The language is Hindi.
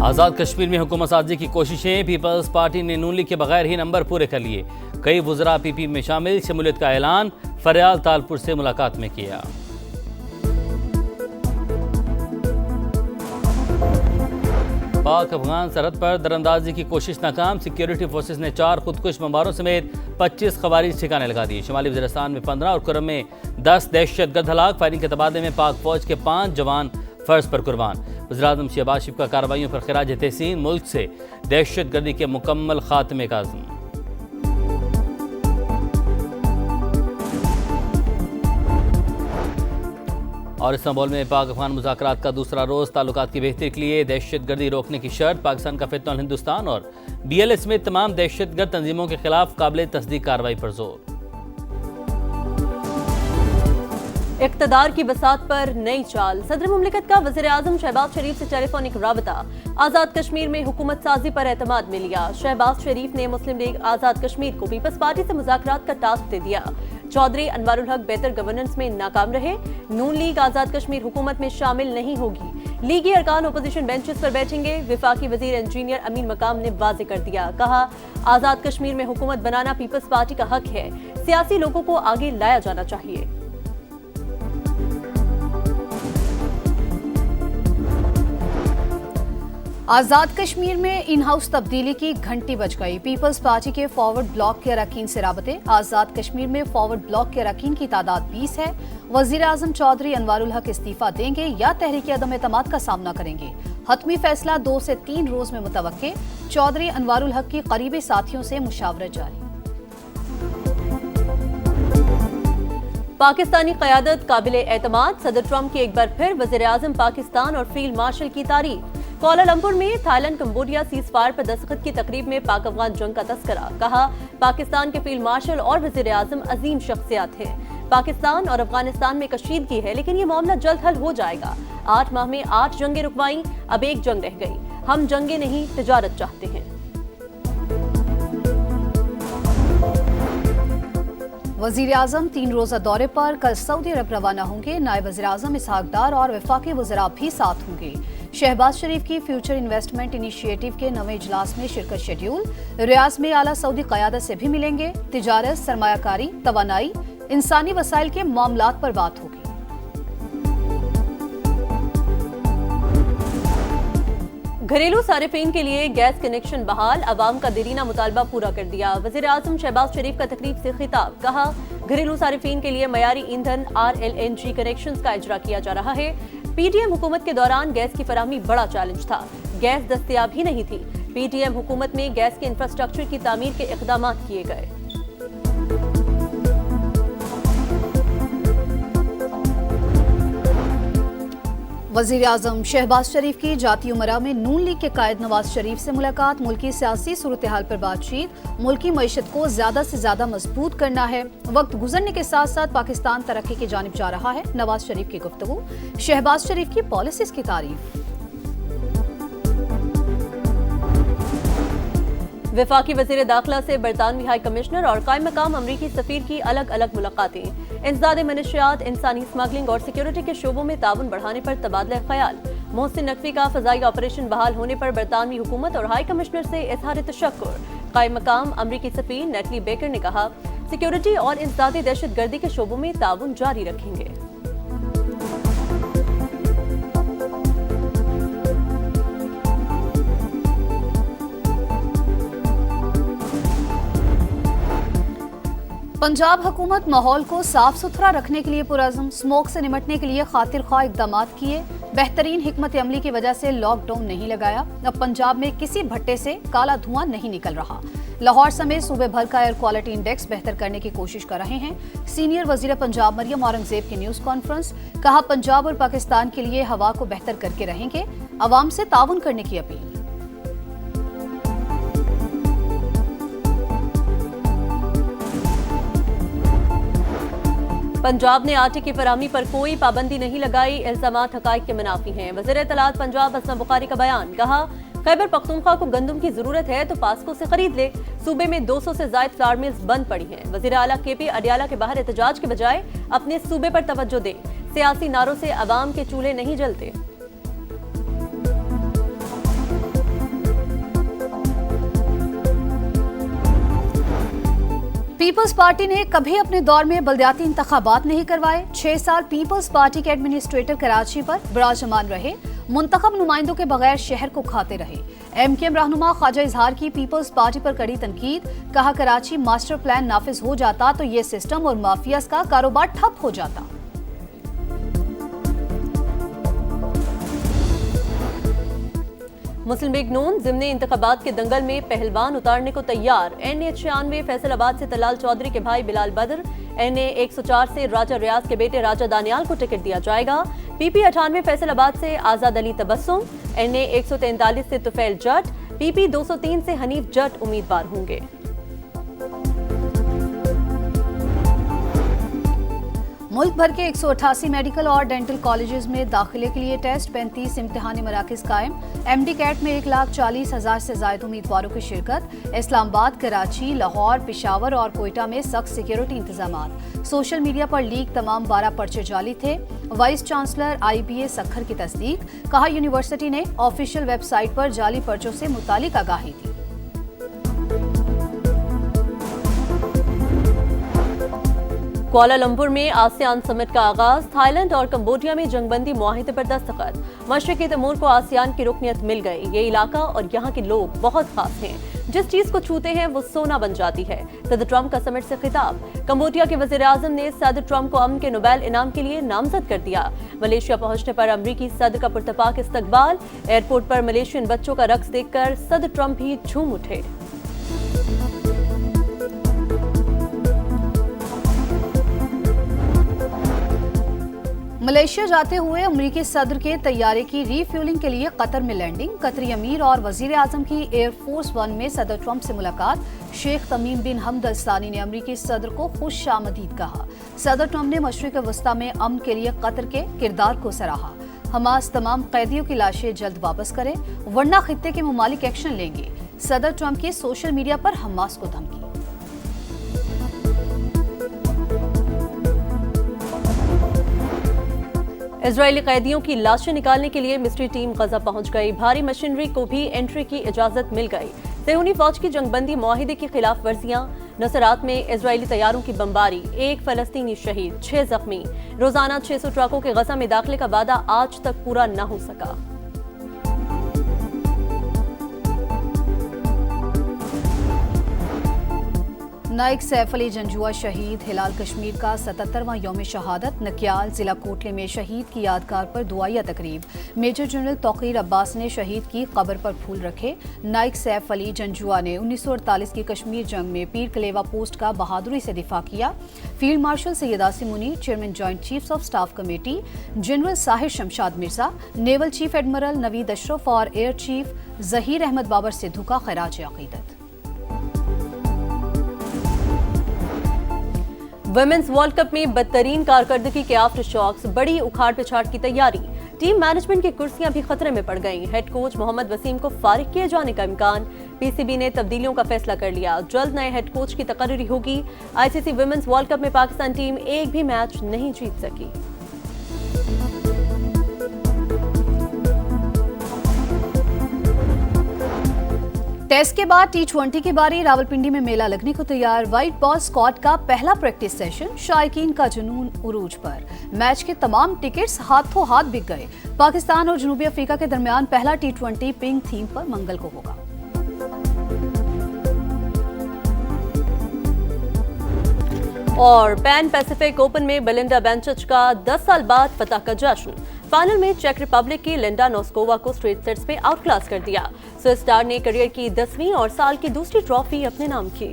आज़ाद कश्मीर में हुकूमत साजी की कोशिशें। पीपल्स पार्टी ने नून लीग के बगैर ही नंबर पूरे कर लिए। कई वुज़रा पीपी में शामिल। शमूलियत का ऐलान। फरियाल तालपुर से मुलाकात में किया। पाक अफगान सरहद पर दरअंदाजी की कोशिश नाकाम। सिक्योरिटी फोर्सेस ने 4 खुदकुश बमबारों समेत 25 खवारीज ठिकाने लगा दिए। शुमाली वज़ीरिस्तान में 15 और कुर्रम में 10 दहशतगर्द हलाक। फायरिंग के तबादले में पाक फौज के 5 जवान फर्ज पर कुर्बान। वज़ीर-ए-आज़म शहबाज शरीफ का कार्रवाइयों पर खिराज तहसीन। मुल्क से दहशतगर्दी के मुकम्मल खात्मे का अज़्म। और इस्तांबुल में पाक अफगान मुज़ाकरात का दूसरा रोज़। ताल्लुकात की बेहतरी के लिए दहशतगर्दी रोकने की शर्त। पाकिस्तान का फितनल हिंदुस्तान और BLS में तमाम दहशतगर्द तंजीमों के खिलाफ काबिल तस्दीक कार्रवाई पर जोर। इक़्तिदार की बसात पर नई चाल। सदर मुमलिकत का वज़ीर-ए-आज़म शहबाज शरीफ से टेलीफोनिक राबता। आज़ाद कश्मीर में हुकूमत साजी पर एतमाद में लिया। शहबाज शरीफ ने मुस्लिम लीग आज़ाद कश्मीर को पीपल्स पार्टी से मुज़ाकरात का टास्क दे दिया। चौधरी अनवारुल हक बेहतर गवर्नेंस में नाकाम रहे। नून लीग आज़ाद कश्मीर हुकूमत में शामिल नहीं होगी। लीगी अरकान अपोजिशन बेंचेस पर बैठेंगे। विफाकी वजीर इंजीनियर अमीन मकाम ने वाज़े कर दिया। कहा, आज़ाद कश्मीर में हुकूमत बनाना पीपल्स पार्टी का हक है। सियासी लोगों को आगे लाया जाना चाहिए। आज़ाद कश्मीर में इन हाउस तब्दीली की घंटी बज गई। पीपल्स पार्टी के फॉरवर्ड ब्लॉक के अरकान से राबते। आज़ाद कश्मीर में फॉरवर्ड ब्लॉक के अरकान की तादाद 20 है। वज़ीर-ए-आज़म चौधरी अनवारुल हक इस्तीफा देंगे या तहरीक अदम एतमाद का सामना करेंगे। हतमी फैसला 2 से 3 रोज में मुतवक्के। चौधरी अनवारुल हक की करीबी साथियों से मुशावरत जारी। पाकिस्तानी क़यादत काबिल एतमाद। सदर ट्रंप की एक बार फिर वज़ीर-ए-आज़म पाकिस्तान और फील्ड मार्शल की तारीफ। कोलालंपुर में थाईलैंड कंबोडिया सीज़फायर पर दस्तखत की तकरीब में पाक अफगान जंग का तस्करा। कहा, पाकिस्तान के फील्ड मार्शल और वज़ीर-ए-आज़म अजीम शख्सियात हैं। पाकिस्तान और अफगानिस्तान में कशीदगी है, लेकिन ये मामला जल्द हल हो जाएगा। 8 माह में 8 जंगें रुकवाई, अब 1 जंग रह गई। हम जंगें नहीं, तिजारत चाहते हैं। वज़ीर-ए-आज़म 3 रोज़ा दौरे पर कल सऊदी अरब रवाना होंगे। नायब वज़ीर-ए-आज़म इसहाक डार और वफाकी वज़रा भी साथ होंगे। शहबाज शरीफ की फ्यूचर इन्वेस्टमेंट इनिशिएटिव के 9वें इजलास में शिरकत शेड्यूल। रियाज में आला सऊदी क़यादत से भी मिलेंगे। तिजारत, सरमायाकारी, तवानाई, इंसानी वसाइल के मामलात पर बात होगी। घरेलू सारिफीन के लिए गैस कनेक्शन बहाल। अवाम का देरीना मुतालबा पूरा कर दिया। वज़ीर-ए-आज़म शहबाज शरीफ का तकरीब से खिताब। कहा, घरेलू सारिफीन के लिए मयारी ईंधन RLNG कनेक्शंस का इजरा किया जा रहा है। PTM हुकूमत के दौरान गैस की फराहमी बड़ा चैलेंज था। गैस दस्तयाब ही नहीं थी। PTM हुकूमत में गैस के इंफ्रास्ट्रक्चर की तामीर के इक़दाम किए गए। वज़ीर-ए-आज़म शहबाज शरीफ की जाती उमरा में नून लीग के कायद नवाज शरीफ से मुलाकात। मुल्की सियासी सूरत हाल पर बातचीत। मुल्की मईशत को ज्यादा से ज्यादा मजबूत करना है। वक्त गुजरने के साथ साथ पाकिस्तान तरक्की की जानिब जा रहा है। नवाज शरीफ की गुफ्तगू। शहबाज शरीफ की पॉलिसीज की तारीफ। वफाकी वज़ीर दाखिला से बरतानवी हाई कमिश्नर और कायम मकाम अमरीकी सफीर की अलग अलग मुलाकातें। इंसदाद मनशियात, इंसानी स्मगलिंग और सिक्योरिटी के शोबों में ताउन बढ़ाने पर तबादला ख्याल। मोहसिन नकवी का फजाई ऑपरेशन बहाल होने पर बरतानवी हुकूमत और हाई कमिश्नर से इज़हार तशक्कुर। कायम मकाम अमरीकी सफीर नेटली बेकर ने कहा, सिक्योरिटी और इंसदादी दहशतगर्दी के शोबों में ताउन जारी रखेंगे। पंजाब हुकूमत माहौल को साफ सुथरा रखने के लिए पुरअज़्म। स्मोक से निमटने के लिए खातिर ख्वाह इक़दाम किए। बेहतरीन हिकमत अमली की वजह से लॉकडाउन नहीं लगाया। अब पंजाब में किसी भट्टे से काला धुआं नहीं निकल रहा। लाहौर समेत सूबे भर का एयर क्वालिटी इंडेक्स बेहतर करने की कोशिश कर रहे हैं। सीनियर वजीर पंजाब मरियम औरंगजेब की न्यूज कॉन्फ्रेंस। कहा, पंजाब और पाकिस्तान के लिए हवा को बेहतर करके रहेंगे। अवाम से ताउन करने की अपील। पंजाब ने आटे की फराहमी पर कोई पाबंदी नहीं लगाई। इल्जामात हकाइक के मुनाफी हैं। वज़ीर इत्तलात पंजाब असलम बुखारी का बयान। कहा, खैबर पख्तूनख्वा को गंदम की जरूरत है तो पास्को से खरीद ले। सूबे में 200 से ज्यादा फ्लावर मिल्स बंद पड़ी हैं। वज़ीर आला KP अडियाला के बाहर एहतजाज के बजाय अपने सूबे पर तवज्जो दें। सियासी नारों से अवाम के चूल्हे नहीं जलते। पीपल्स पार्टी ने कभी अपने दौर में बलदियाती इंतखाबात नहीं करवाए। 6 साल पीपल्स पार्टी के एडमिनिस्ट्रेटर कराची पर विराजमान रहे, मुंतखब नुमाइंदों के बगैर शहर को खाते रहे। एमकेएम रहनुमा ख्वाजा इजहार की पीपल्स पार्टी पर कड़ी तनकीद, कहा कराची मास्टर प्लान नाफिज हो जाता तो ये सिस्टम और माफियाज का कारोबार ठप हो जाता। मुस्लिम लीग नून ज़िमनी इंतखाबात के दंगल में पहलवान उतारने को तैयार। NA 96 फैसलाबाद से तलाल चौधरी के भाई बिलाल बदर, NA 104 से राजा रियाज के बेटे राजा दानियाल को टिकट दिया जाएगा। PP 98 फैसलाबाद से आजाद अली तबस्सुम, NA 143 से तुफैल जट, PP 203 से हनीफ जट उम्मीदवार होंगे। मुल्क भर के 188 मेडिकल और डेंटल कॉलेजेस में दाखिले के लिए टेस्ट, 35 इम्तिहानी मराकज कायम। MD कैट में 1,40,000 से ज्यादा उम्मीदवारों की शिरकत। इस्लामाबाद, कराची, लाहौर, पेशावर और कोयटा में सख्त सिक्योरिटी इंतजामात। सोशल मीडिया पर लीक तमाम 12 पर्चे जाली थे। वाइस चांसलर IBA सखर की तस्दीक, कहा यूनिवर्सिटी ने ऑफिशियल वेबसाइट पर जाली पर्चों से मुतालिक आगाही दी। कुआलालंपुर में आसियान समिट का आगाज। थाईलैंड और कंबोडिया में जंगबंदी मुआहिदे पर दस्तखत। मशरकी तैमूर को आसियान की रुकनियत मिल गई। ये इलाका और यहाँ के लोग बहुत खास हैं। जिस चीज को छूते हैं वो सोना बन जाती है। सदर ट्रंप का समिट से खिताब। कंबोडिया के वजीर आजम ने सदर ट्रंप को अमन के नोबेल इनाम के लिए नामजद कर दिया। मलेशिया पहुंचने पर अमरीकी सदर का पुरतपाक इस्तकबाल। एयरपोर्ट पर मलेशियन बच्चों का रक्स देखकर सदर ट्रंप भी झूम उठे। मलेशिया जाते हुए अमरीकी सदर के तैयारे की रीफ्यूलिंग के लिए कतर में लैंडिंग। कतरी अमीर और वजीर आजम की एयरफोर्स 1 में सदर ट्रंप से मुलाकात। शेख तमीम बिन हमद अल सानी ने अमरीकी सदर को खुशामदीद कहा। सदर ट्रंप ने मशरिक वस्ता में अमन के लिए कतर के किरदार को सराहा। हमास तमाम कैदियों की लाशें जल्द वापस करे वरना खित्ते के ममालिक एक्शन लेंगे। सदर ट्रंप की सोशल मीडिया पर हमास को धमकी। इजरायली कैदियों की लाशें निकालने के लिए मिस्ट्री टीम गजा पहुंच गई। भारी मशीनरी को भी एंट्री की इजाजत मिल गई। सेहूनी फौज की जंगबंदी मुआहिदे की खिलाफ वर्जियां। नसरात में इजरायली तैयारों की बमबारी, 1 फलस्तीनी शहीद, 6 जख्मी। रोजाना 600 ट्रकों के गजा में दाखिले का वादा आज तक पूरा न हो सका। नाइक सैफ अली जंजुआ शहीद। हिलाल कश्मीर का 77वां यौम शहादत। नकियाल जिला कोटले में शहीद की यादगार पर दुआया तकरीब। मेजर जनरल तौकीर अब्बास ने शहीद की कब्र पर फूल रखे। नाइक सैफ अली जंजुआ ने 1948 की कश्मीर जंग में पीर कलेवा पोस्ट का बहादुरी से दिफा किया। Field marshal Syed Asim Munir, chairman joint chiefs of staff committee, general Sahir Shamshad Mirza, naval chief admiral Naveed Ashraf और एयर चीफ जहीर अहमद बाबर सिद्धू का खराज अकीदत। वुमेन्स वर्ल्ड कप में बदतरीन कारकर्दगी के आफ्टर शॉक्स। बड़ी उखाड़ पिछाड़ की तैयारी। टीम मैनेजमेंट की कुर्सियां भी खतरे में पड़ गईं। हेड कोच मोहम्मद वसीम को फारिग किए जाने का इम्कान। PCB ने तब्दीलियों का फैसला कर लिया। जल्द नए हेड कोच की तकर्री होगी। ICC वुमेन्स वर्ल्ड कप में पाकिस्तान टीम एक भी मैच नहीं जीत सकी। टेस्ट के बाद T20 की बारी। रावलपिंडी में मेला लगने को तैयार। व्हाइट बॉल स्क्वाड का पहला प्रैक्टिस सेशन। शायकीन का जुनून उरूज पर। मैच के तमाम टिकट्स हाथों हाथ बिक गए। पाकिस्तान और जनूबी अफ्रीका के दरमियान पहला T20 पिंक थीम पर मंगल को होगा। और पैन पैसिफिक ओपन में बेलिंडा बेंचिच का 10 साल बाद फतह का जश्न। फाइनल में चेक रिपब्लिक की लिंडा नोस्कोवा को स्ट्रेट सेट्स में आउट क्लास कर दिया। स्विस स्टार ने करियर की 10वीं और साल की दूसरी ट्रॉफी अपने नाम की।